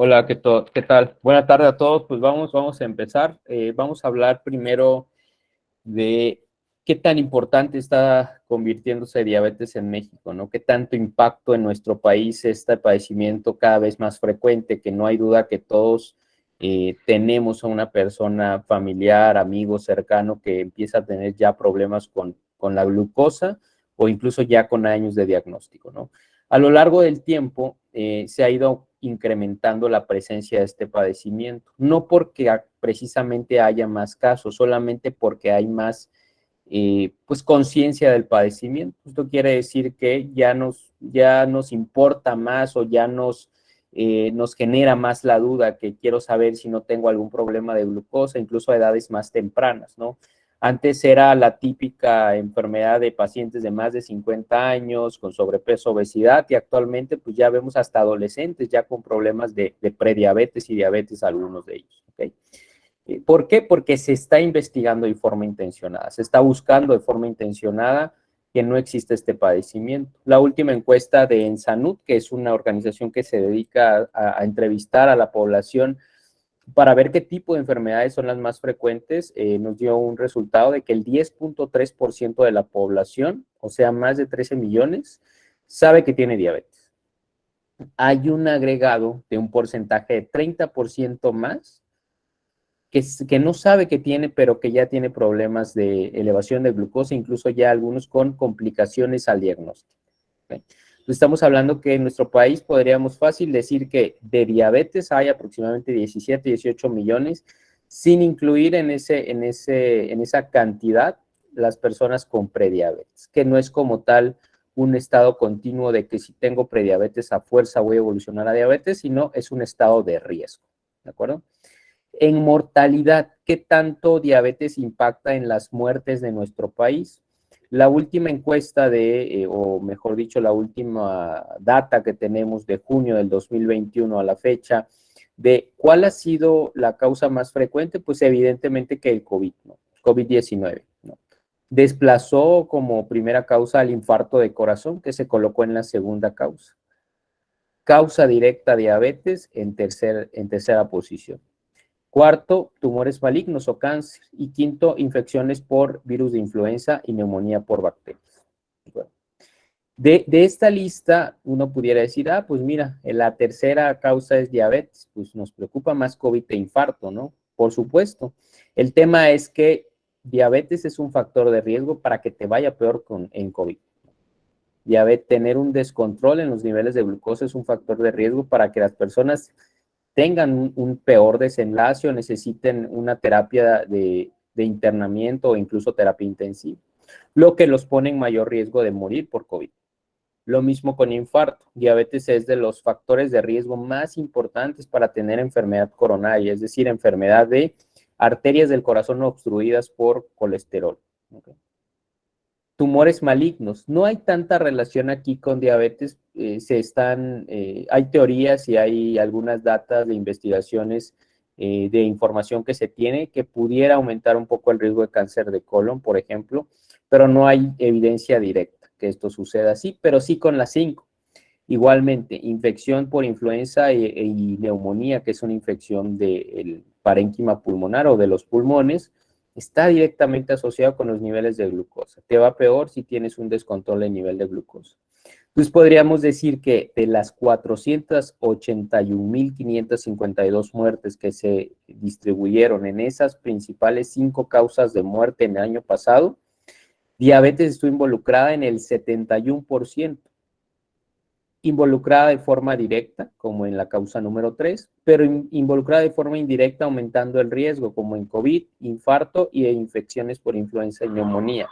Hola, ¿qué tal? Buenas tardes a todos. Pues vamos a empezar. Vamos a hablar primero de qué tan importante está convirtiéndose diabetes en México, ¿no? Qué tanto impacto en nuestro país este padecimiento cada vez más frecuente, que no hay duda que todos tenemos a una persona familiar, amigo, cercano que empieza a tener ya problemas con la glucosa o incluso ya con años de diagnóstico, ¿no? A lo largo del tiempo se ha ido incrementando la presencia de este padecimiento, no porque precisamente haya más casos, solamente porque hay más pues conciencia del padecimiento. Esto quiere decir que ya nos importa más o ya nos genera más la duda que quiero saber si no tengo algún problema de glucosa, incluso a edades más tempranas, ¿no? Antes era la típica enfermedad de pacientes de más de 50 años con sobrepeso, obesidad, y actualmente pues ya vemos hasta adolescentes ya con problemas de prediabetes y diabetes, algunos de ellos. ¿Okay? ¿Por qué? Porque se está investigando de forma intencionada, se está buscando de forma intencionada que no existe este padecimiento. La última encuesta de Ensanud, que es una organización que se dedica a entrevistar a la población para ver qué tipo de enfermedades son las más frecuentes, nos dio un resultado de que el 10.3% de la población, o sea, más de 13 millones, sabe que tiene diabetes. Hay un agregado de un porcentaje de 30% más que no sabe que tiene, pero que ya tiene problemas de elevación de glucosa, incluso ya algunos con complicaciones al diagnóstico. ¿Okay? Estamos hablando que en nuestro país podríamos fácil decir que de diabetes hay aproximadamente 17, 18 millones, sin incluir en esa cantidad las personas con prediabetes, que no es como tal un estado continuo de que si tengo prediabetes a fuerza voy a evolucionar a diabetes, sino es un estado de riesgo, ¿de acuerdo? En mortalidad, ¿qué tanto diabetes impacta en las muertes de nuestro país? La última encuesta o mejor dicho, la última data que tenemos de junio del 2021 a la fecha, de cuál ha sido la causa más frecuente, pues evidentemente que el COVID, ¿no? COVID-19, ¿no? Desplazó como primera causa al infarto de corazón, que se colocó en la segunda causa. Causa directa diabetes en tercera posición. Cuarto, tumores malignos o cáncer. Y quinto, infecciones por virus de influenza y neumonía por bacterias. Bueno, de esta lista, uno pudiera decir, pues mira, la tercera causa es diabetes. Pues nos preocupa más COVID e infarto, ¿no? Por supuesto. El tema es que diabetes es un factor de riesgo para que te vaya peor en COVID. Tener un descontrol en los niveles de glucosa es un factor de riesgo para que las personas tengan un peor desenlace o necesiten una terapia de internamiento o incluso terapia intensiva, lo que los pone en mayor riesgo de morir por COVID. Lo mismo con infarto. Diabetes es de los factores de riesgo más importantes para tener enfermedad coronaria, es decir, enfermedad de arterias del corazón obstruidas por colesterol. ¿Okay? Tumores malignos. No hay tanta relación aquí con diabetes. Hay teorías y hay algunas datas de investigaciones de información que se tiene que pudiera aumentar un poco el riesgo de cáncer de colon, por ejemplo, pero no hay evidencia directa que esto suceda así, pero sí con las 5. Igualmente, infección por influenza y neumonía, que es una infección del parénquima pulmonar o de los pulmones, está directamente asociado con los niveles de glucosa. Te va peor si tienes un descontrol de nivel de glucosa. Entonces podríamos decir que de las 481.552 muertes que se distribuyeron en esas principales 5 causas de muerte en el año pasado, diabetes estuvo involucrada en el 71%. Involucrada de forma directa, como en la causa número 3, pero involucrada de forma indirecta, aumentando el riesgo, como en COVID, infarto y infecciones por influenza y neumonía.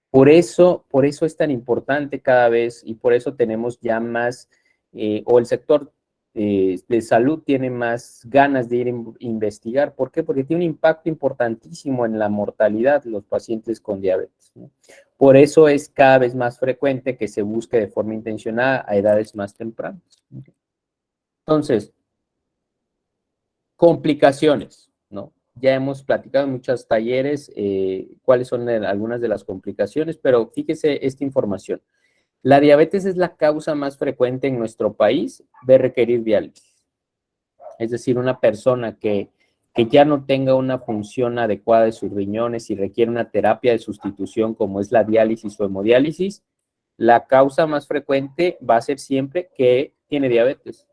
Por eso es tan importante cada vez y por eso tenemos ya más, o el sector de salud tiene más ganas de ir a investigar. ¿Por qué? Porque tiene un impacto importantísimo en la mortalidad de los pacientes con diabetes, ¿no? Por eso es cada vez más frecuente que se busque de forma intencionada a edades más tempranas. Entonces, complicaciones, ¿no? Ya hemos platicado en muchos talleres cuáles son algunas de las complicaciones, pero fíjese esta información. La diabetes es la causa más frecuente en nuestro país de requerir diálisis. Es decir, una persona que ya no tenga una función adecuada de sus riñones y requiere una terapia de sustitución como es la diálisis o hemodiálisis, la causa más frecuente va a ser siempre que tiene diabetes.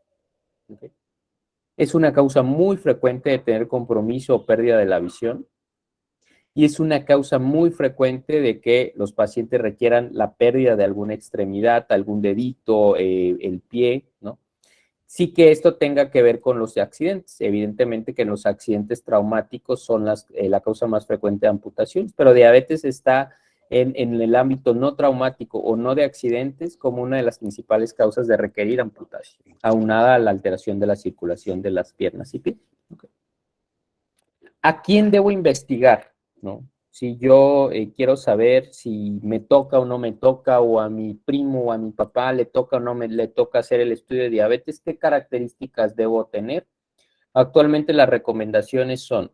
¿Okay? Es una causa muy frecuente de tener compromiso o pérdida de la visión y es una causa muy frecuente de que los pacientes requieran la pérdida de alguna extremidad, algún dedito, el pie, ¿no? Sí que esto tenga que ver con los accidentes. Evidentemente que los accidentes traumáticos son la causa más frecuente de amputaciones, pero diabetes está en el ámbito no traumático o no de accidentes como una de las principales causas de requerir amputación, aunada a la alteración de la circulación de las piernas y pies. Okay. ¿A quién debo investigar? ¿No? Si yo quiero saber si me toca o no me toca, o a mi primo o a mi papá le toca o no le toca hacer el estudio de diabetes, ¿qué características debo tener? Actualmente las recomendaciones son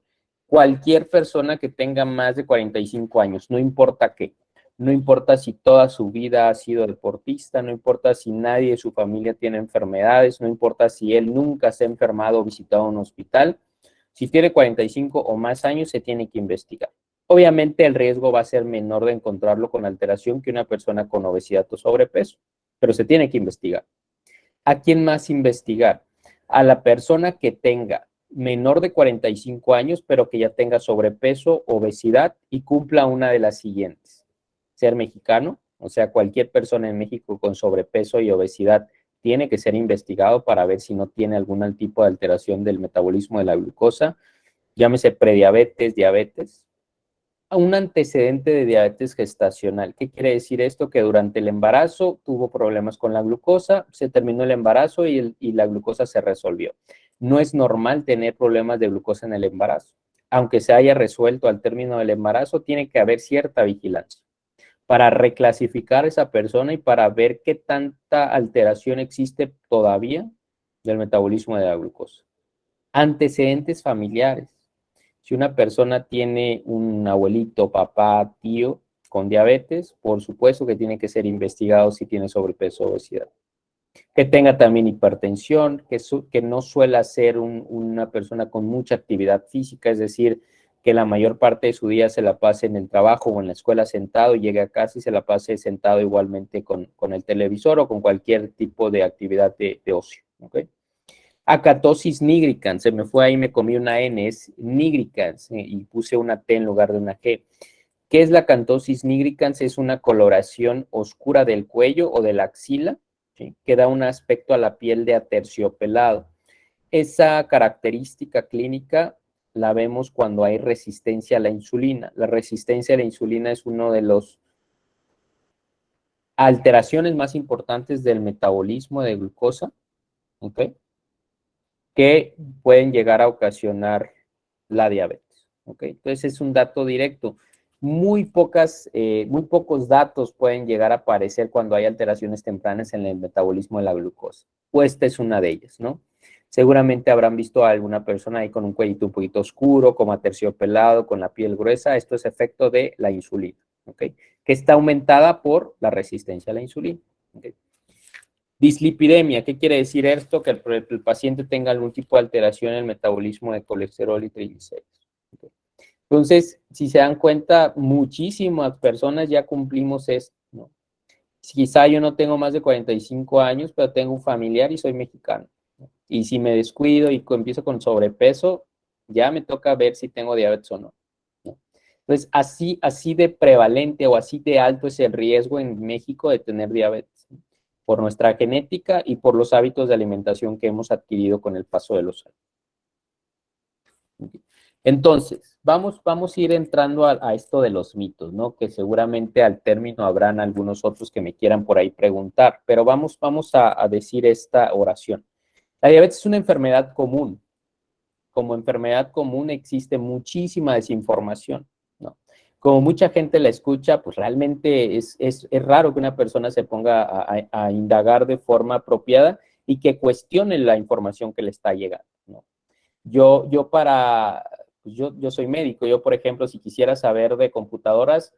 cualquier persona que tenga más de 45 años, no importa qué, no importa si toda su vida ha sido deportista, no importa si nadie de su familia tiene enfermedades, no importa si él nunca se ha enfermado o visitado un hospital. Si tiene 45 o más años, se tiene que investigar. Obviamente el riesgo va a ser menor de encontrarlo con alteración que una persona con obesidad o sobrepeso, pero se tiene que investigar. ¿A quién más investigar? A la persona que tenga menor de 45 años, pero que ya tenga sobrepeso, obesidad y cumpla una de las siguientes. Ser mexicano, o sea, cualquier persona en México con sobrepeso y obesidad tiene que ser investigado para ver si no tiene algún tipo de alteración del metabolismo de la glucosa, llámese prediabetes, diabetes. Un antecedente de diabetes gestacional. ¿Qué quiere decir esto? Que durante el embarazo tuvo problemas con la glucosa, se terminó el embarazo y la glucosa se resolvió. No es normal tener problemas de glucosa en el embarazo. Aunque se haya resuelto al término del embarazo, tiene que haber cierta vigilancia para reclasificar a esa persona y para ver qué tanta alteración existe todavía del metabolismo de la glucosa. Antecedentes familiares. Si una persona tiene un abuelito, papá, tío con diabetes, por supuesto que tiene que ser investigado si tiene sobrepeso o obesidad. Que tenga también hipertensión, que no suele ser una persona con mucha actividad física, es decir, que la mayor parte de su día se la pase en el trabajo o en la escuela sentado y llegue a casa y se la pase sentado igualmente con el televisor o con cualquier tipo de actividad de ocio. ¿Okay? Acatosis nigricans, se me fue ahí, me comí una N, es nigricans, y puse una T en lugar de una G. ¿Qué es la acatosis nigricans? Es una coloración oscura del cuello o de la axila, ¿sí? Que da un aspecto a la piel de aterciopelado. Esa característica clínica la vemos cuando hay resistencia a la insulina. La resistencia a la insulina es una de las alteraciones más importantes del metabolismo de glucosa, ¿ok? Que pueden llegar a ocasionar la diabetes. ¿Okay? Entonces es un dato directo. Muy pocos datos pueden llegar a aparecer cuando hay alteraciones tempranas en el metabolismo de la glucosa. Pues esta es una de ellas, ¿no? Seguramente habrán visto a alguna persona ahí con un cuellito un poquito oscuro, como aterciopelado, con la piel gruesa. Esto es efecto de la insulina, ¿ok? Que está aumentada por la resistencia a la insulina. ¿Okay? Dislipidemia, ¿qué quiere decir esto? Que el paciente tenga algún tipo de alteración en el metabolismo de colesterol y triglicéridos. Okay. Entonces, si se dan cuenta, muchísimas personas ya cumplimos esto, ¿no? Quizá yo no tengo más de 45 años, pero tengo un familiar y soy mexicano, ¿no? Y si me descuido y empiezo con sobrepeso, ya me toca ver si tengo diabetes o no, ¿no? Entonces, así de prevalente o así de alto es el riesgo en México de tener diabetes, ¿no? Por nuestra genética y por los hábitos de alimentación que hemos adquirido con el paso de los años. Entonces, vamos a ir entrando a esto de los mitos, ¿no? Que seguramente al término habrán algunos otros que me quieran por ahí preguntar, pero vamos a decir esta oración. La diabetes es una enfermedad común. Como enfermedad común existe muchísima desinformación, ¿no? Como mucha gente la escucha, pues realmente es raro que una persona se ponga a indagar de forma apropiada y que cuestione la información que le está llegando, ¿no? Yo soy médico, yo por ejemplo, si quisiera saber de computadoras,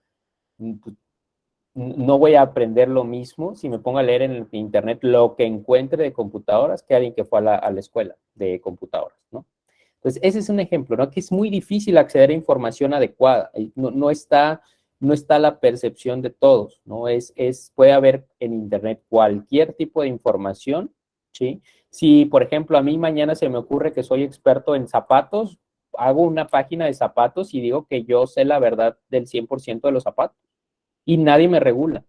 pues, no voy a aprender lo mismo si me pongo a leer en el internet lo que encuentre de computadoras que alguien que fue a la escuela de computadoras, ¿no? Entonces, ese es un ejemplo, ¿no? Que es muy difícil acceder a información adecuada. No está la percepción de todos, ¿no? Puede haber en internet cualquier tipo de información, ¿sí? Si, por ejemplo, a mí mañana se me ocurre que soy experto en zapatos, hago una página de zapatos y digo que yo sé la verdad del 100% de los zapatos y nadie me regula.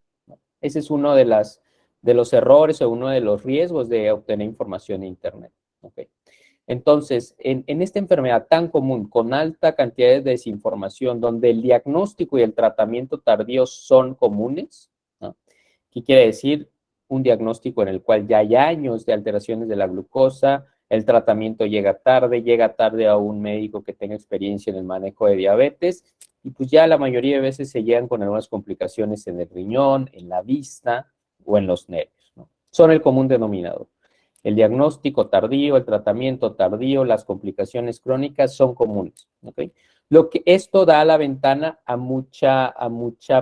Ese es uno de los errores o uno de los riesgos de obtener información en Internet. ¿Okay? Entonces, en esta enfermedad tan común, con alta cantidad de desinformación, donde el diagnóstico y el tratamiento tardío son comunes, ¿no? ¿Qué quiere decir? Un diagnóstico en el cual ya hay años de alteraciones de la glucosa, el tratamiento llega tarde a un médico que tenga experiencia en el manejo de diabetes, y pues ya la mayoría de veces se llegan con algunas complicaciones en el riñón, en la vista o en los nervios, ¿no? Son el común denominador. El diagnóstico tardío, el tratamiento tardío, las complicaciones crónicas son comunes, ¿okay? Lo que esto da la ventana a mucha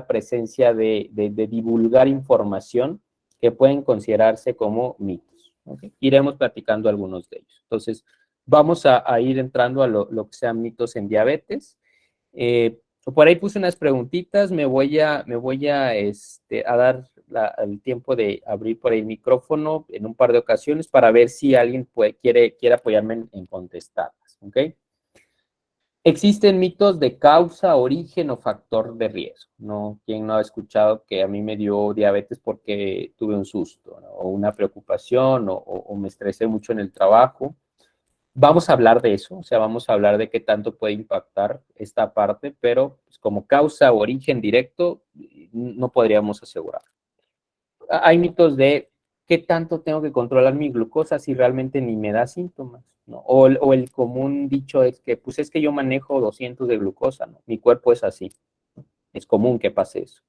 presencia de divulgar información que pueden considerarse como mitos, ¿okay? Iremos platicando algunos de ellos. Entonces, vamos a ir entrando a lo que sean mitos en diabetes. Por ahí puse unas preguntitas, me voy a dar el tiempo de abrir por ahí el micrófono en un par de ocasiones para ver si alguien quiere apoyarme en contestarlas, ¿ok? Existen mitos de causa, origen o factor de riesgo, ¿no? ¿Quién no ha escuchado que a mí me dio diabetes porque tuve un susto, ¿no? O una preocupación o me estresé mucho en el trabajo? Vamos a hablar de eso, o sea, vamos a hablar de qué tanto puede impactar esta parte, pero pues, como causa o origen directo, no podríamos asegurar. Hay mitos de qué tanto tengo que controlar mi glucosa si realmente ni me da síntomas, ¿no? O el común dicho es que, pues es que yo manejo 200 de glucosa, ¿no? Mi cuerpo es así. Es común que pase eso.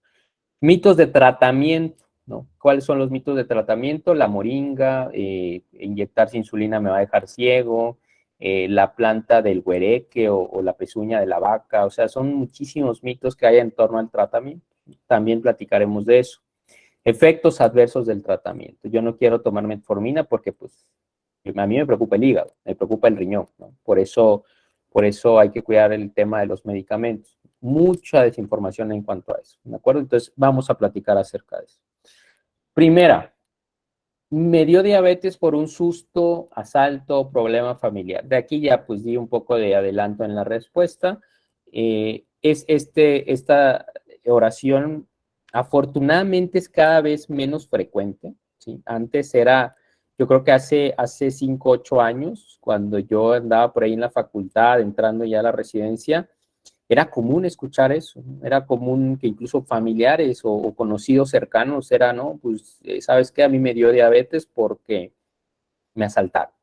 Mitos de tratamiento, ¿no? ¿Cuáles son los mitos de tratamiento? La moringa, inyectarse insulina me va a dejar ciego, la planta del huereque o la pezuña de la vaca, o sea, son muchísimos mitos que hay en torno al tratamiento. También platicaremos de eso. Efectos adversos del tratamiento. Yo no quiero tomar metformina porque, pues, a mí me preocupa el hígado, me preocupa el riñón, ¿no? Por eso hay que cuidar el tema de los medicamentos. Mucha desinformación en cuanto a eso, ¿de acuerdo? Entonces, vamos a platicar acerca de eso. Primera, me dio diabetes por un susto, asalto, problema familiar. De aquí ya, pues, di un poco de adelanto en la respuesta. Esta oración, afortunadamente, es cada vez menos frecuente, ¿sí? Antes era, yo creo que hace 5, 8 años, cuando yo andaba por ahí en la facultad, entrando ya a la residencia, era común escuchar eso, ¿no? Era común que incluso familiares o conocidos cercanos era, ¿no? Pues, ¿sabes qué? A mí me dio diabetes porque me asaltaron.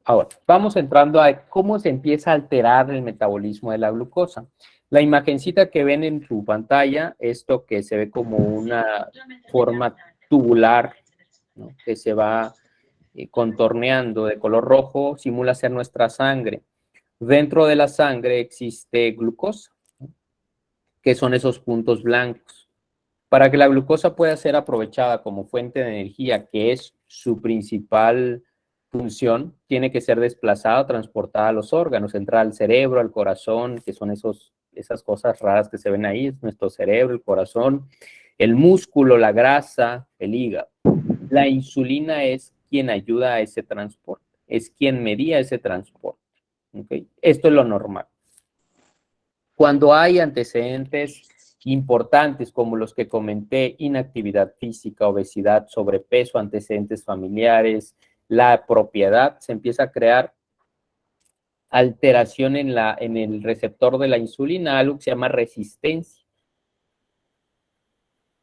Ahora, vamos entrando a cómo se empieza a alterar el metabolismo de la glucosa. La imagencita que ven en tu pantalla, esto que se ve como una forma tubular, ¿no? Que se va contorneando de color rojo, simula ser nuestra sangre. Dentro de la sangre existe glucosa, ¿no? Que son esos puntos blancos. Para que la glucosa pueda ser aprovechada como fuente de energía, que es su principal función, tiene que ser desplazada o transportada a los órganos, entrar al cerebro, al corazón, que son esas cosas raras que se ven ahí, es nuestro cerebro, el corazón, el músculo, la grasa, el hígado. La insulina es quien ayuda a ese transporte, es quien medía ese transporte. ¿Okay? Esto es lo normal. Cuando hay antecedentes importantes como los que comenté, inactividad física, obesidad, sobrepeso, antecedentes familiares, la propiedad, se empieza a crear alteración en el receptor de la insulina, algo que se llama resistencia.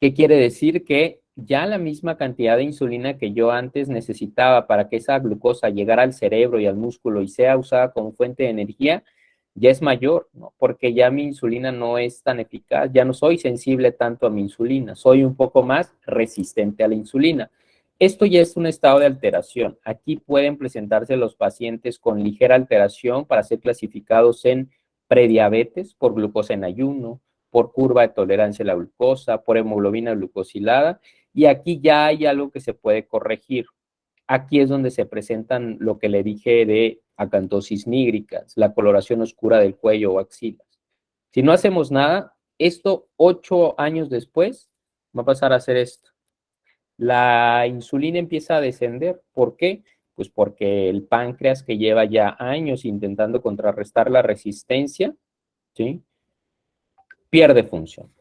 ¿Qué quiere decir? Que ya la misma cantidad de insulina que yo antes necesitaba para que esa glucosa llegara al cerebro y al músculo y sea usada como fuente de energía, ya es mayor, ¿no? Porque ya mi insulina no es tan eficaz, ya no soy sensible tanto a mi insulina, soy un poco más resistente a la insulina. Esto ya es un estado de alteración. Aquí pueden presentarse los pacientes con ligera alteración para ser clasificados en prediabetes por glucosa en ayuno, por curva de tolerancia a la glucosa, por hemoglobina glucosilada, y aquí ya hay algo que se puede corregir. Aquí es donde se presentan lo que le dije de acantosis nígricas, la coloración oscura del cuello o axilas. Si no hacemos nada, esto 8 años después va a pasar a ser esto. La insulina empieza a descender. ¿Por qué? Pues porque el páncreas, que lleva ya años intentando contrarrestar la resistencia, ¿sí?, pierde función.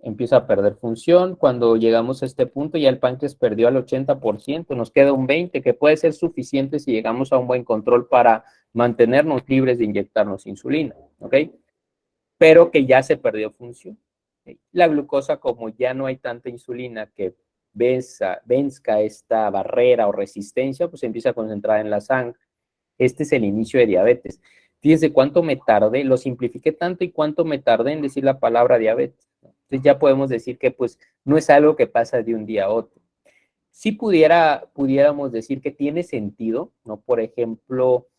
Empieza a perder función. Cuando llegamos a este punto, ya el páncreas perdió al 80%, nos queda un 20%, que puede ser suficiente si llegamos a un buen control para mantenernos libres de inyectarnos insulina, ¿ok? Pero que ya se perdió función. ¿Okay? La glucosa, como ya no hay tanta insulina que venzca esta barrera o resistencia, pues se empieza a concentrar en la sangre. Este es el inicio de diabetes. Fíjense cuánto me tardé, lo simplifiqué tanto y cuánto me tardé en decir la palabra diabetes. Entonces ya podemos decir que pues no es algo que pasa de un día a otro. Si pudiéramos decir que tiene sentido, ¿no? Por ejemplo,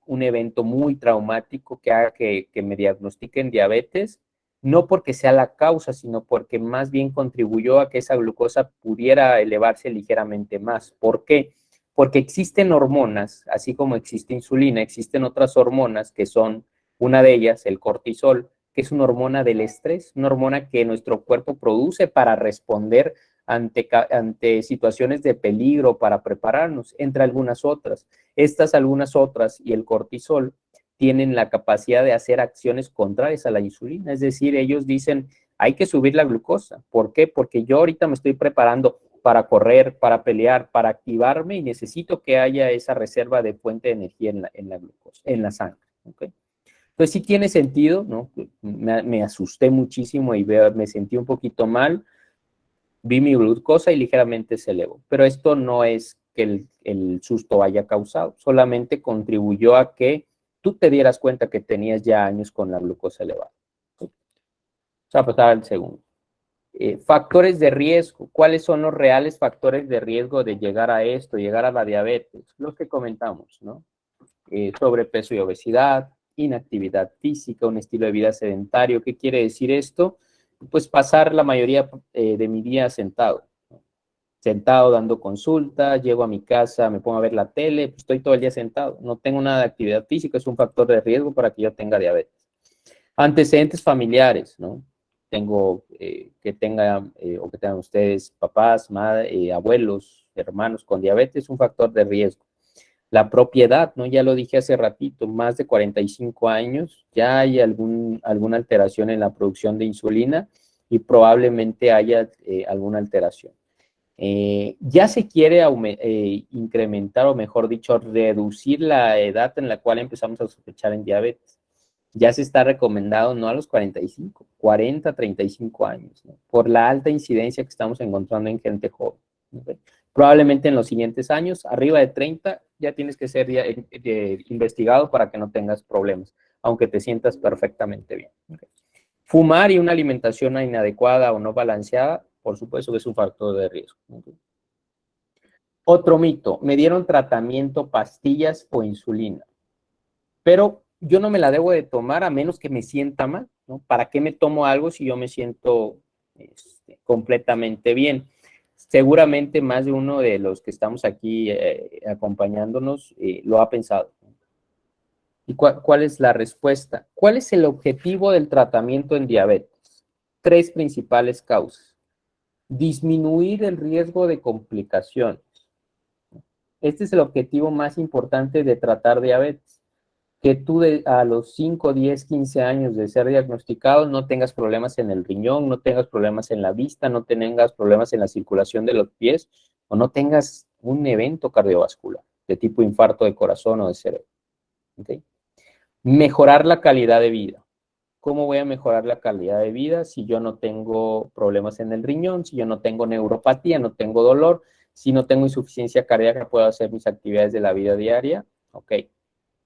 un evento muy traumático que haga que me diagnostiquen diabetes, no porque sea la causa, sino porque más bien contribuyó a que esa glucosa pudiera elevarse ligeramente más. ¿Por qué? Porque existen hormonas, así como existe insulina, existen otras hormonas que son, una de ellas, el cortisol, que es una hormona del estrés, una hormona que nuestro cuerpo produce para responder ante situaciones de peligro, para prepararnos, entre algunas otras. Estas algunas otras y el cortisol tienen la capacidad de hacer acciones contrarias a la insulina, es decir, ellos dicen, hay que subir la glucosa. ¿Por qué? Porque yo ahorita me estoy preparando para correr, para pelear, para activarme y necesito que haya esa reserva de fuente de energía en la glucosa, en la sangre. ¿Okay? Entonces sí tiene sentido, ¿no? Me asusté muchísimo y me sentí un poquito mal, vi mi glucosa y ligeramente se elevó, pero esto no es que el susto haya causado, solamente contribuyó a que tú te dieras cuenta que tenías ya años con la glucosa elevada. Vamos a pasar al segundo. Factores de riesgo. ¿Cuáles son los reales factores de riesgo de llegar a esto, llegar a la diabetes? Los que comentamos, ¿no? Sobrepeso y obesidad, inactividad física, un estilo de vida sedentario. ¿Qué quiere decir esto? Pues pasar la mayoría de mi día sentado, ¿no? Sentado dando consulta, llego a mi casa, me pongo a ver la tele, pues estoy todo el día sentado, no tengo nada de actividad física, es un factor de riesgo para que yo tenga diabetes. Antecedentes familiares, ¿no? Tengo que tengan o que tengan ustedes papás, madre, abuelos, hermanos con diabetes, un factor de riesgo. La propiedad, ¿no? Ya lo dije hace ratito, más de 45 años, ya hay alguna alteración en la producción de insulina y probablemente haya alguna alteración. Ya se quiere incrementar, o mejor dicho, reducir la edad en la cual empezamos a sospechar en diabetes. Ya se está recomendado no a los 45, 40, 35 años, ¿no? Por la alta incidencia que estamos encontrando en gente joven, ¿okay? Probablemente en los siguientes años, arriba de 30, ya tienes que ser investigado para que no tengas problemas, aunque te sientas perfectamente bien. ¿Okay? Fumar y una alimentación inadecuada o no balanceada, por supuesto que es un factor de riesgo. ¿Okay? Otro mito, me dieron tratamiento, pastillas o insulina, pero yo no me la debo de tomar a menos que me sienta mal, ¿no? ¿Para qué me tomo algo si yo me siento completamente bien? Seguramente más de uno de los que estamos aquí acompañándonos lo ha pensado. ¿Y cuál es la respuesta? ¿Cuál es el objetivo del tratamiento en diabetes? 3 principales causas. Disminuir el riesgo de complicaciones. Este es el objetivo más importante de tratar diabetes. Que tú a los 5, 10, 15 años de ser diagnosticado no tengas problemas en el riñón, no tengas problemas en la vista, no tengas problemas en la circulación de los pies o no tengas un evento cardiovascular de tipo infarto de corazón o de cerebro. ¿Okay? Mejorar la calidad de vida. ¿Cómo voy a mejorar la calidad de vida si yo no tengo problemas en el riñón, si yo no tengo neuropatía, no tengo dolor, si no tengo insuficiencia cardíaca, puedo hacer mis actividades de la vida diaria? Ok,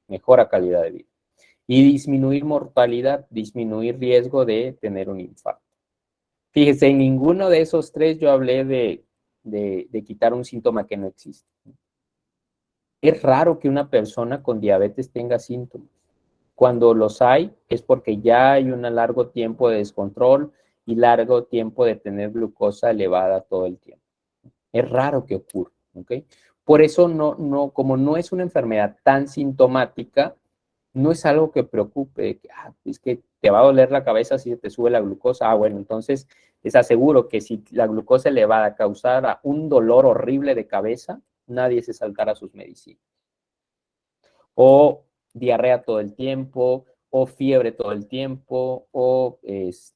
mejora calidad de vida. Y disminuir mortalidad, disminuir riesgo de tener un infarto. Fíjese, en ninguno de esos 3 yo hablé de quitar un síntoma que no existe. Es raro que una persona con diabetes tenga síntomas. Cuando los hay, es porque ya hay un largo tiempo de descontrol y largo tiempo de tener glucosa elevada todo el tiempo. Es raro que ocurra, ¿ok? Por eso como no es una enfermedad tan sintomática, no es algo que preocupe, es que te va a doler la cabeza si te sube la glucosa. Bueno, entonces les aseguro que si la glucosa elevada causara un dolor horrible de cabeza, nadie se saltara sus medicinas. O diarrea todo el tiempo, o fiebre todo el tiempo, o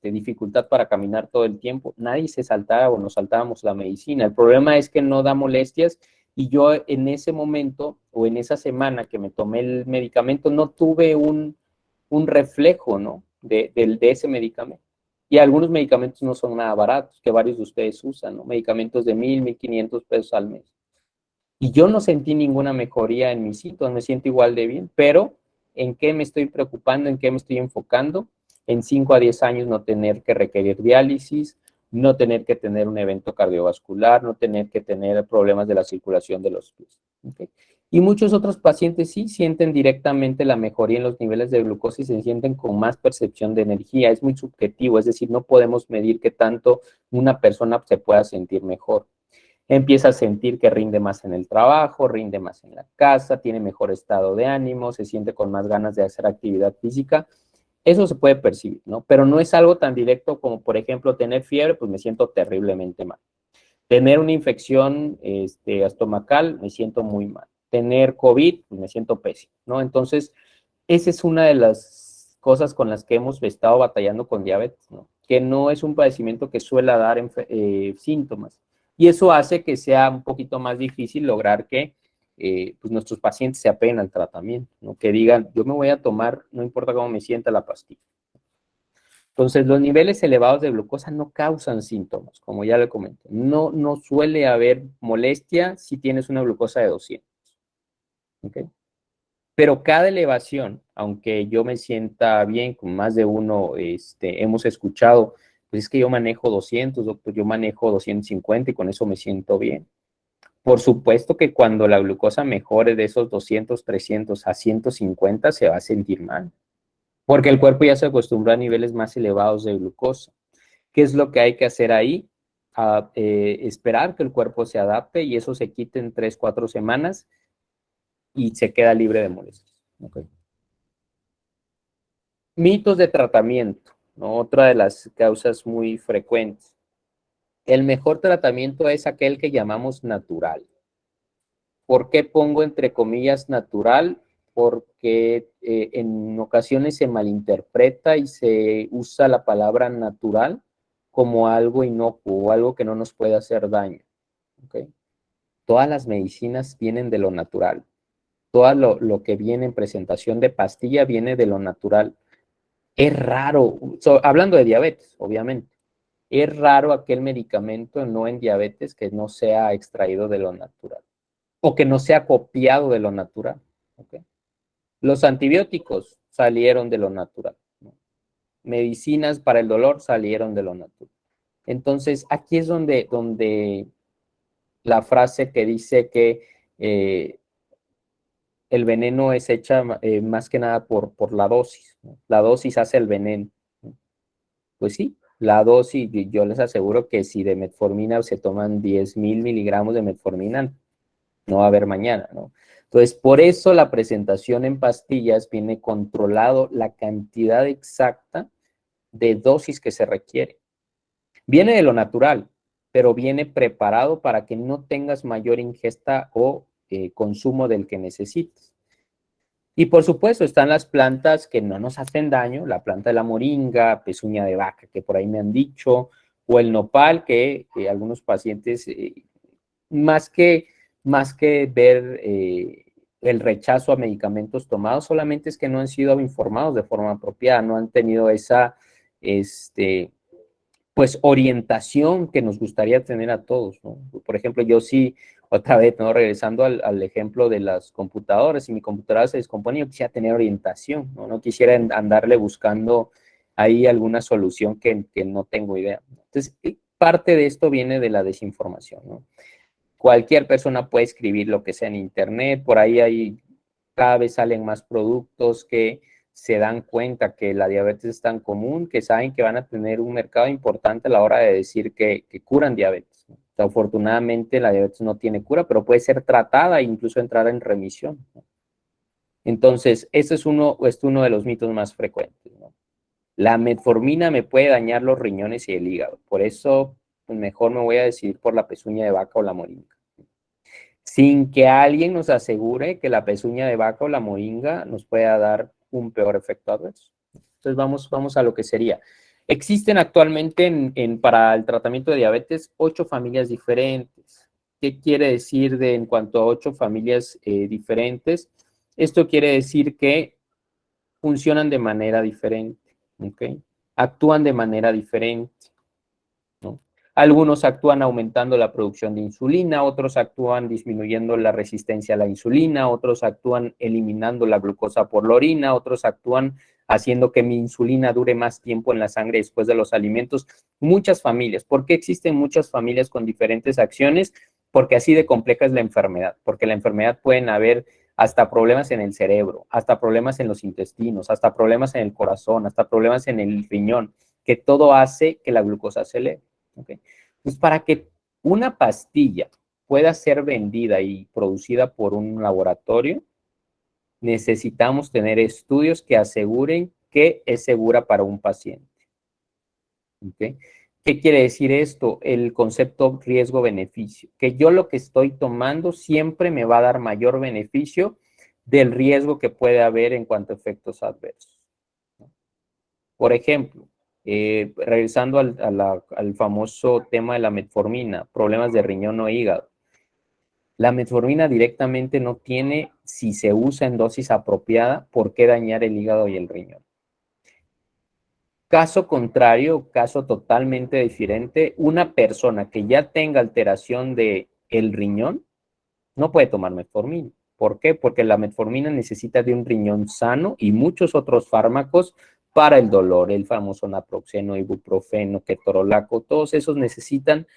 dificultad para caminar todo el tiempo. Nadie se saltaba o nos saltábamos la medicina. El problema es que no da molestias y yo en ese momento o en esa semana que me tomé el medicamento no tuve un reflejo, ¿no? De ese medicamento. Y algunos medicamentos no son nada baratos, que varios de ustedes usan, ¿no? Medicamentos de 1,000, 1,500 pesos al mes. Y yo no sentí ninguna mejoría en mis síntomas, me siento igual de bien, pero ¿en qué me estoy preocupando? ¿En qué me estoy enfocando? En 5 a 10 años no tener que requerir diálisis, no tener que tener un evento cardiovascular, no tener que tener problemas de la circulación de los pies. ¿Okay? Y muchos otros pacientes sí sienten directamente la mejoría en los niveles de glucosa y se sienten con más percepción de energía. Es muy subjetivo, es decir, no podemos medir qué tanto una persona se pueda sentir mejor. Empieza a sentir que rinde más en el trabajo, rinde más en la casa, tiene mejor estado de ánimo, se siente con más ganas de hacer actividad física. Eso se puede percibir, ¿no? Pero no es algo tan directo como, por ejemplo, tener fiebre, pues me siento terriblemente mal. Tener una infección estomacal, me siento muy mal. Tener COVID, pues me siento pésimo, ¿no? Entonces, esa es una de las cosas con las que hemos estado batallando con diabetes, ¿no? Que no es un padecimiento que suele dar síntomas. Y eso hace que sea un poquito más difícil lograr que pues nuestros pacientes se apeguen al tratamiento, ¿no? Que digan, yo me voy a tomar, no importa cómo me sienta la pastilla. Entonces, los niveles elevados de glucosa no causan síntomas, como ya le comenté. No suele haber molestia si tienes una glucosa de 200. ¿Okay? Pero cada elevación, aunque yo me sienta bien, con más de uno hemos escuchado, pues es que yo manejo 200, doctor, yo manejo 250 y con eso me siento bien. Por supuesto que cuando la glucosa mejore de esos 200, 300 a 150 se va a sentir mal, porque el cuerpo ya se acostumbró a niveles más elevados de glucosa. ¿Qué es lo que hay que hacer ahí? Esperar que el cuerpo se adapte y eso se quite en 3, 4 semanas y se queda libre de molestias. Okay. Mitos de tratamiento, ¿no? Otra de las causas muy frecuentes. El mejor tratamiento es aquel que llamamos natural. ¿Por qué pongo entre comillas natural? Porque en ocasiones se malinterpreta y se usa la palabra natural como algo inocuo o algo que no nos puede hacer daño. ¿Okay? Todas las medicinas vienen de lo natural. Todo lo que viene en presentación de pastilla viene de lo natural. Es raro, hablando de diabetes, obviamente, es raro aquel medicamento no en diabetes que no sea extraído de lo natural o que no sea copiado de lo natural. ¿Okay? Los antibióticos salieron de lo natural. ¿No? Medicinas para el dolor salieron de lo natural. Entonces, aquí es donde la frase que dice que el veneno es hecha más que nada por la dosis. ¿No? La dosis hace el veneno. ¿No? Pues sí, la dosis, yo les aseguro que si de metformina se toman 10,000 miligramos de metformina, no va a haber mañana, ¿no? Entonces, por eso la presentación en pastillas viene controlado la cantidad exacta de dosis que se requiere. Viene de lo natural, pero viene preparado para que no tengas mayor ingesta o consumo del que necesites. Y por supuesto están las plantas que no nos hacen daño, la planta de la moringa, pezuña de vaca, que por ahí me han dicho, o el nopal, que algunos pacientes, más que, más que ver el rechazo a medicamentos tomados, solamente es que no han sido informados de forma apropiada, no han tenido esa, pues, orientación que nos gustaría tener a todos, ¿no? Por ejemplo, yo sí, otra vez, ¿no? Regresando al ejemplo de las computadoras, si mi computadora se descompone, yo quisiera tener orientación, ¿no? No quisiera andarle buscando ahí alguna solución que no tengo idea. Entonces, parte de esto viene de la desinformación, ¿no? Cualquier persona puede escribir lo que sea en internet, por ahí cada vez salen más productos que se dan cuenta que la diabetes es tan común que saben que van a tener un mercado importante a la hora de decir que curan diabetes, ¿no? O sea, afortunadamente la diabetes no tiene cura, pero puede ser tratada e incluso entrar en remisión, ¿no? Entonces, ese es uno de los mitos más frecuentes, ¿no? La metformina me puede dañar los riñones y el hígado, por eso pues, mejor me voy a decidir por la pezuña de vaca o la moringa, sin que alguien nos asegure que la pezuña de vaca o la moringa nos pueda dar un peor efecto adverso. Entonces vamos a lo que sería. Existen actualmente para el tratamiento de diabetes 8 familias diferentes. ¿Qué quiere decir en cuanto a 8 familias diferentes? Esto quiere decir que funcionan de manera diferente, ¿ok? Actúan de manera diferente, ¿no? Algunos actúan aumentando la producción de insulina, otros actúan disminuyendo la resistencia a la insulina, otros actúan eliminando la glucosa por la orina, otros actúan haciendo que mi insulina dure más tiempo en la sangre después de los alimentos. Muchas familias. ¿Por qué existen muchas familias con diferentes acciones? Porque así de compleja es la enfermedad, porque la enfermedad pueden haber hasta problemas en el cerebro, hasta problemas en los intestinos, hasta problemas en el corazón, hasta problemas en el riñón, que todo hace que la glucosa se eleve. ¿Okay? Pues para que una pastilla pueda ser vendida y producida por un laboratorio, necesitamos tener estudios que aseguren que es segura para un paciente. ¿Okay? ¿Qué quiere decir esto? El concepto riesgo-beneficio. Que yo lo que estoy tomando siempre me va a dar mayor beneficio del riesgo que puede haber en cuanto a efectos adversos. Por ejemplo, regresando al famoso tema de la metformina, problemas de riñón o hígado. La metformina directamente no tiene, si se usa en dosis apropiada, por qué dañar el hígado y el riñón. Caso contrario, caso totalmente diferente, una persona que ya tenga alteración del riñón no puede tomar metformina. ¿Por qué? Porque la metformina necesita de un riñón sano y muchos otros fármacos para el dolor, el famoso naproxeno, ibuprofeno, ketorolaco, todos esos necesitan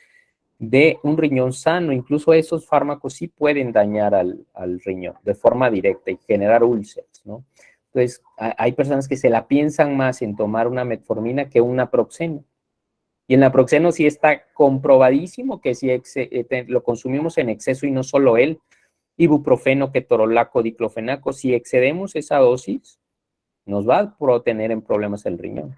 de un riñón sano. Incluso esos fármacos sí pueden dañar al riñón de forma directa y generar úlceras, ¿no? Entonces, hay personas que se la piensan más en tomar una metformina que un naproxeno. Y el naproxeno sí está comprobadísimo que si lo consumimos en exceso y no solo él, ibuprofeno, ketorolaco, diclofenaco, si excedemos esa dosis, nos va a tener en problemas el riñón.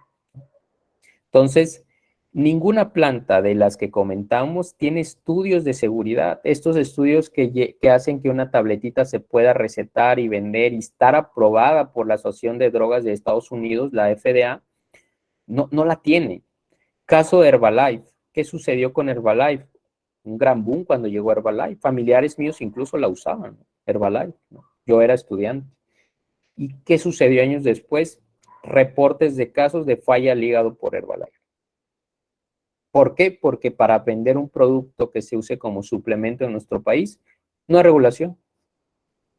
Entonces, ninguna planta de las que comentamos tiene estudios de seguridad. Estos estudios que hacen que una tabletita se pueda recetar y vender y estar aprobada por la Asociación de Drogas de Estados Unidos, la FDA, no la tiene. Caso de Herbalife. ¿Qué sucedió con Herbalife? Un gran boom cuando llegó Herbalife. Familiares míos incluso la usaban, Herbalife, ¿no? Yo era estudiante. ¿Y qué sucedió años después? Reportes de casos de falla al hígado por Herbalife. ¿Por qué? Porque para vender un producto que se use como suplemento en nuestro país, no hay regulación.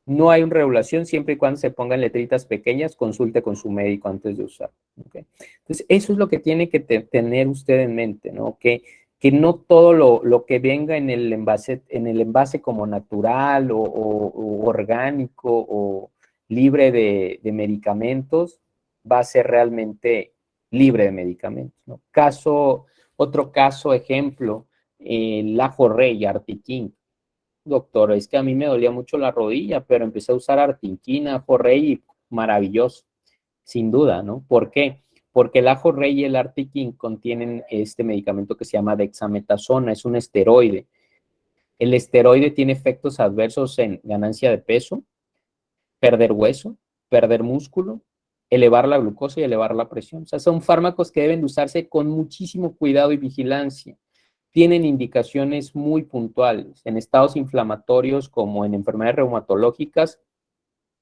No hay una regulación siempre y cuando se pongan letritas pequeñas, consulte con su médico antes de usar. ¿Okay? Entonces, eso es lo que tiene que tener usted en mente, ¿no? Que no todo lo que venga en el envase como natural o orgánico o libre de medicamentos va a ser realmente libre de medicamentos, ¿no? Otro caso, ejemplo, el ajo rey, artiquín. Doctor, es que a mí me dolía mucho la rodilla, pero empecé a usar artinquina, ajo rey y maravilloso, sin duda, ¿no? ¿Por qué? Porque el ajo rey y el artiquín contienen este medicamento que se llama dexametasona, es un esteroide. El esteroide tiene efectos adversos en ganancia de peso, perder hueso, perder músculo, elevar la glucosa y elevar la presión. O sea, son fármacos que deben usarse con muchísimo cuidado y vigilancia. Tienen indicaciones muy puntuales. En estados inflamatorios como en enfermedades reumatológicas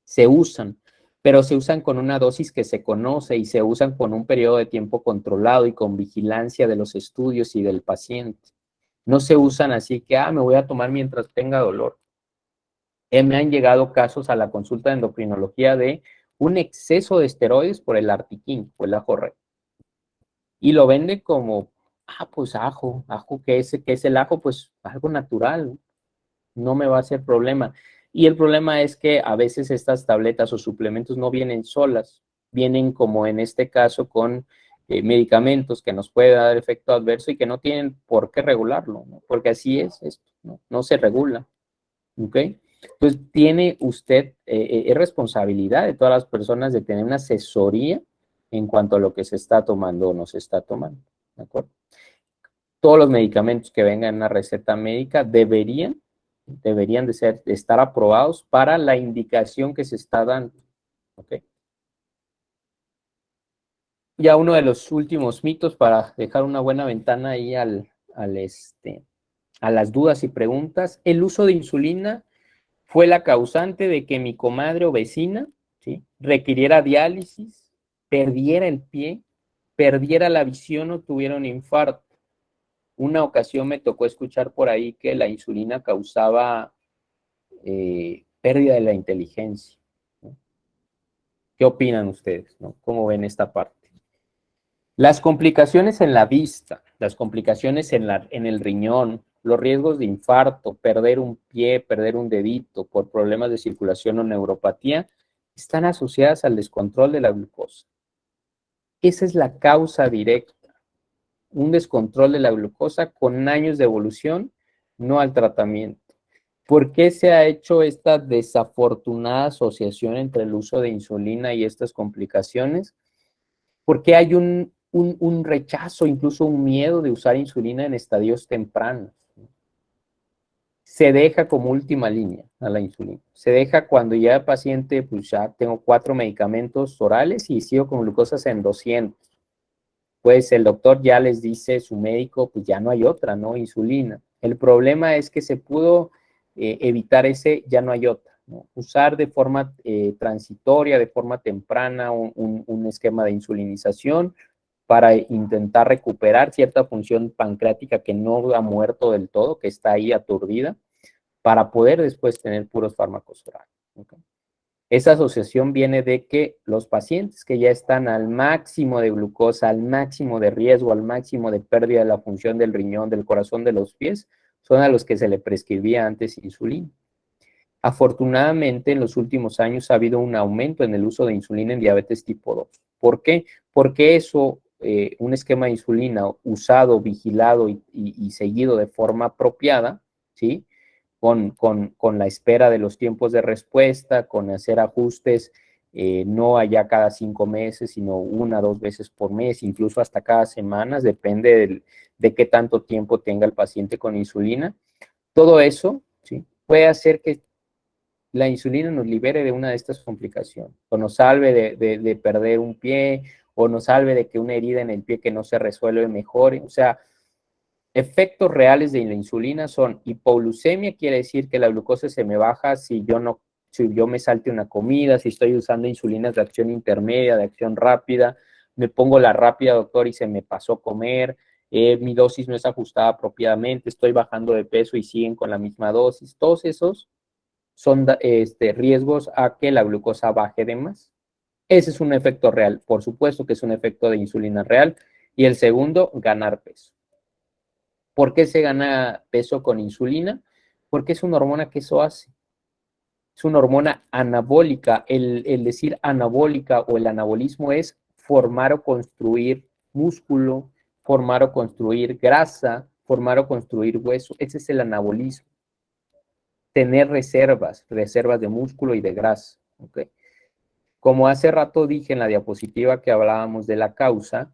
se usan, pero se usan con una dosis que se conoce y se usan con un periodo de tiempo controlado y con vigilancia de los estudios y del paciente. No se usan así que, me voy a tomar mientras tenga dolor. Me han llegado casos a la consulta de endocrinología de un exceso de esteroides por el artiquín o el ajo rey. Y lo venden como, pues ajo, ¿qué es el ajo? Pues algo natural, no me va a hacer problema. Y el problema es que a veces estas tabletas o suplementos no vienen solas, vienen como en este caso con medicamentos que nos puede dar efecto adverso y que no tienen por qué regularlo, ¿no? Porque así es esto, ¿no? No se regula, ¿ok? Entonces, tiene usted, es responsabilidad de todas las personas de tener una asesoría en cuanto a lo que se está tomando o no se está tomando, ¿de acuerdo? Todos los medicamentos que vengan en una receta médica deberían de estar aprobados para la indicación que se está dando, ¿ok? Ya uno de los últimos mitos para dejar una buena ventana ahí a las dudas y preguntas. El uso de insulina fue la causante de que mi comadre o vecina, ¿sí?, requiriera diálisis, perdiera el pie, perdiera la visión o tuviera un infarto. Una ocasión me tocó escuchar por ahí que la insulina causaba pérdida de la inteligencia, ¿no? ¿Qué opinan ustedes, no? ¿Cómo ven esta parte? Las complicaciones en la vista, las complicaciones en el riñón, los riesgos de infarto, perder un pie, perder un dedito por problemas de circulación o neuropatía, están asociadas al descontrol de la glucosa. Esa es la causa directa, un descontrol de la glucosa con años de evolución, no al tratamiento. ¿Por qué se ha hecho esta desafortunada asociación entre el uso de insulina y estas complicaciones? Porque hay un rechazo, incluso un miedo de usar insulina en estadios tempranos. Se deja como última línea a la insulina. Se deja cuando ya el paciente, pues ya tengo 4 medicamentos orales y sigo con glucosas en 200. Pues el doctor ya les dice, su médico, pues ya no hay otra, ¿no? Insulina. El problema es que se pudo evitar ese ya no hay otra, ¿no? Usar de forma transitoria, de forma temprana, un esquema de insulinización para intentar recuperar cierta función pancreática que no ha muerto del todo, que está ahí aturdida, para poder después tener puros fármacos orales, ¿okay? Esa asociación viene de que los pacientes que ya están al máximo de glucosa, al máximo de riesgo, al máximo de pérdida de la función del riñón, del corazón, de los pies, son a los que se le prescribía antes insulina. Afortunadamente, en los últimos años ha habido un aumento en el uso de insulina en diabetes tipo 2. ¿Por qué? Porque eso, un esquema de insulina usado, vigilado y seguido de forma apropiada, ¿sí?, con la espera de los tiempos de respuesta, con hacer ajustes, no allá cada 5 meses, sino 1 o 2 veces por mes, incluso hasta cada semana, depende de qué tanto tiempo tenga el paciente con insulina. Todo eso, ¿sí?, puede hacer que la insulina nos libere de una de estas complicaciones, o nos salve de perder un pie, o nos salve de que una herida en el pie que no se resuelve mejore. O sea, efectos reales de la insulina son hipoglucemia, quiere decir que la glucosa se me baja si yo me salte una comida, si estoy usando insulinas de acción intermedia, de acción rápida, me pongo la rápida, doctor, y se me pasó comer, mi dosis no es ajustada apropiadamente, estoy bajando de peso y siguen con la misma dosis. Todos esos son riesgos a que la glucosa baje de más. Ese es un efecto real, por supuesto que es un efecto de insulina real. Y el segundo, ganar peso. ¿Por qué se gana peso con insulina? Porque es una hormona que eso hace. Es una hormona anabólica. El decir anabólica o el anabolismo es formar o construir músculo, formar o construir grasa, formar o construir hueso. Ese es el anabolismo. Tener reservas de músculo y de grasa, ¿ok? Como hace rato dije en la diapositiva que hablábamos de la causa,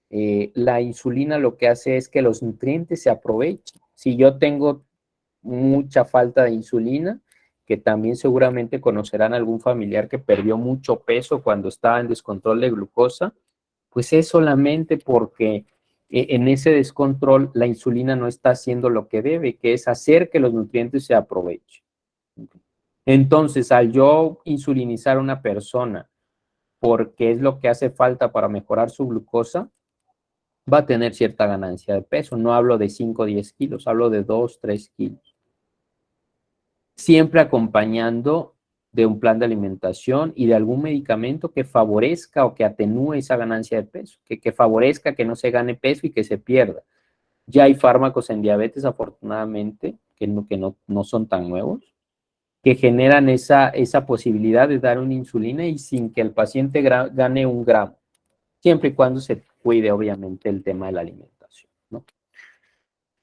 la insulina lo que hace es que los nutrientes se aprovechen. Si yo tengo mucha falta de insulina, que también seguramente conocerán algún familiar que perdió mucho peso cuando estaba en descontrol de glucosa, pues es solamente porque en ese descontrol la insulina no está haciendo lo que debe, que es hacer que los nutrientes se aprovechen. Entonces, al yo insulinizar a una persona porque es lo que hace falta para mejorar su glucosa, va a tener cierta ganancia de peso. No hablo de 5 o 10 kilos, hablo de 2, 3 kilos. Siempre acompañando de un plan de alimentación y de algún medicamento que favorezca o que atenúe esa ganancia de peso, que favorezca que no se gane peso y que se pierda. Ya hay fármacos en diabetes, afortunadamente, que no son tan nuevos, que generan esa posibilidad de dar una insulina y sin que el paciente gane un gramo, siempre y cuando se cuide, obviamente, el tema de la alimentación, ¿no?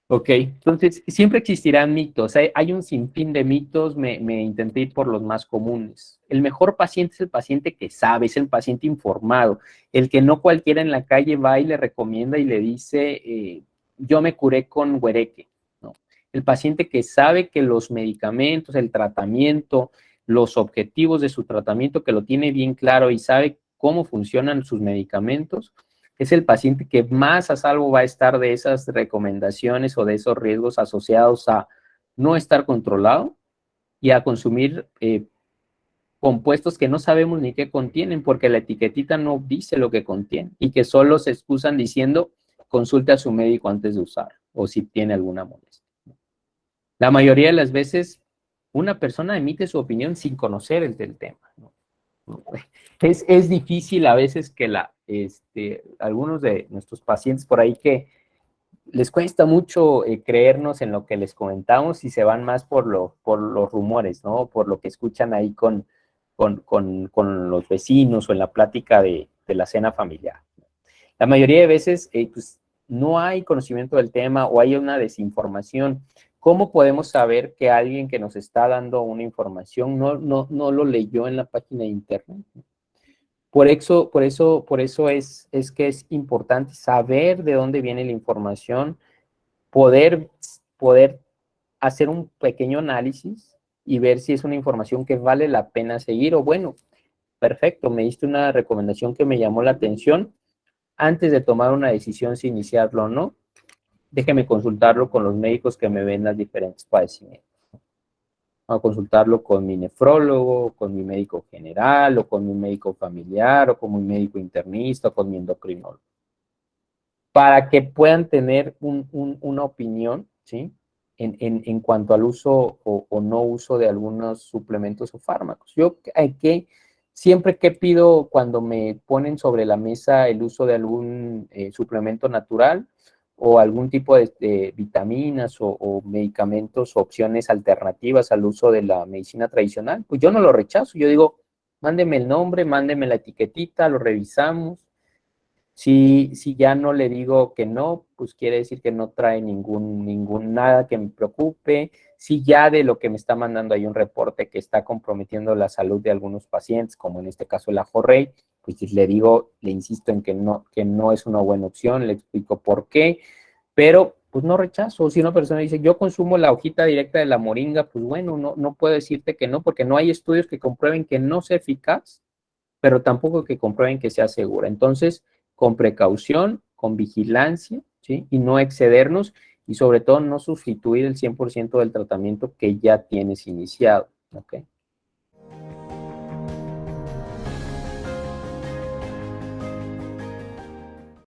Ok, entonces siempre existirán mitos. Hay un sinfín de mitos, me intenté ir por los más comunes. El mejor paciente es el paciente que sabe, es el paciente informado, el que no cualquiera en la calle va y le recomienda y le dice, yo me curé con huereque, ¿no? El paciente que sabe que los medicamentos, el tratamiento, los objetivos de su tratamiento, que lo tiene bien claro y sabe cómo funcionan sus medicamentos, es el paciente que más a salvo va a estar de esas recomendaciones o de esos riesgos asociados a no estar controlado y a consumir compuestos que no sabemos ni qué contienen, porque la etiquetita no dice lo que contiene y que solo se excusan diciendo consulte a su médico antes de usar o si tiene alguna molestia. La mayoría de las veces una persona emite su opinión sin conocer el tema, ¿no? Es difícil a veces que algunos de nuestros pacientes por ahí que les cuesta mucho creernos en lo que les comentamos y se van más por los rumores, ¿no? Por lo que escuchan ahí con los vecinos o en la plática de la cena familiar. La mayoría de veces, pues, no hay conocimiento del tema o hay una desinformación. ¿Cómo podemos saber que alguien que nos está dando una información no lo leyó en la página de internet? Por eso es que es importante saber de dónde viene la información, poder hacer un pequeño análisis y ver si es una información que vale la pena seguir o bueno, perfecto, me diste una recomendación que me llamó la atención. Antes de tomar una decisión si iniciarlo o no, déjeme consultarlo con los médicos que me ven las diferentes padecimientos. A consultarlo con mi nefrólogo, con mi médico general, o con mi médico familiar, o con mi médico internista, o con mi endocrinólogo, para que puedan tener una opinión, ¿sí? En cuanto al uso o no uso de algunos suplementos o fármacos. Yo siempre que pido cuando me ponen sobre la mesa el uso de algún suplemento natural o algún tipo de vitaminas o medicamentos o opciones alternativas al uso de la medicina tradicional, pues yo no lo rechazo. Yo digo, mándeme el nombre, mándeme la etiquetita, lo revisamos. Si ya no le digo que no, pues quiere decir que no trae ningún nada que me preocupe. Si ya de lo que me está mandando hay un reporte que está comprometiendo la salud de algunos pacientes, como en este caso el Ajorrey, pues le digo, le insisto en que no es una buena opción, le explico por qué, pero pues no rechazo. Si una persona dice, yo consumo la hojita directa de la moringa, pues bueno, no puedo decirte que no, porque no hay estudios que comprueben que no sea eficaz, pero tampoco que comprueben que sea segura. Entonces, con precaución, con vigilancia, ¿sí? Y no excedernos y sobre todo no sustituir el 100% del tratamiento que ya tienes iniciado, ¿ok?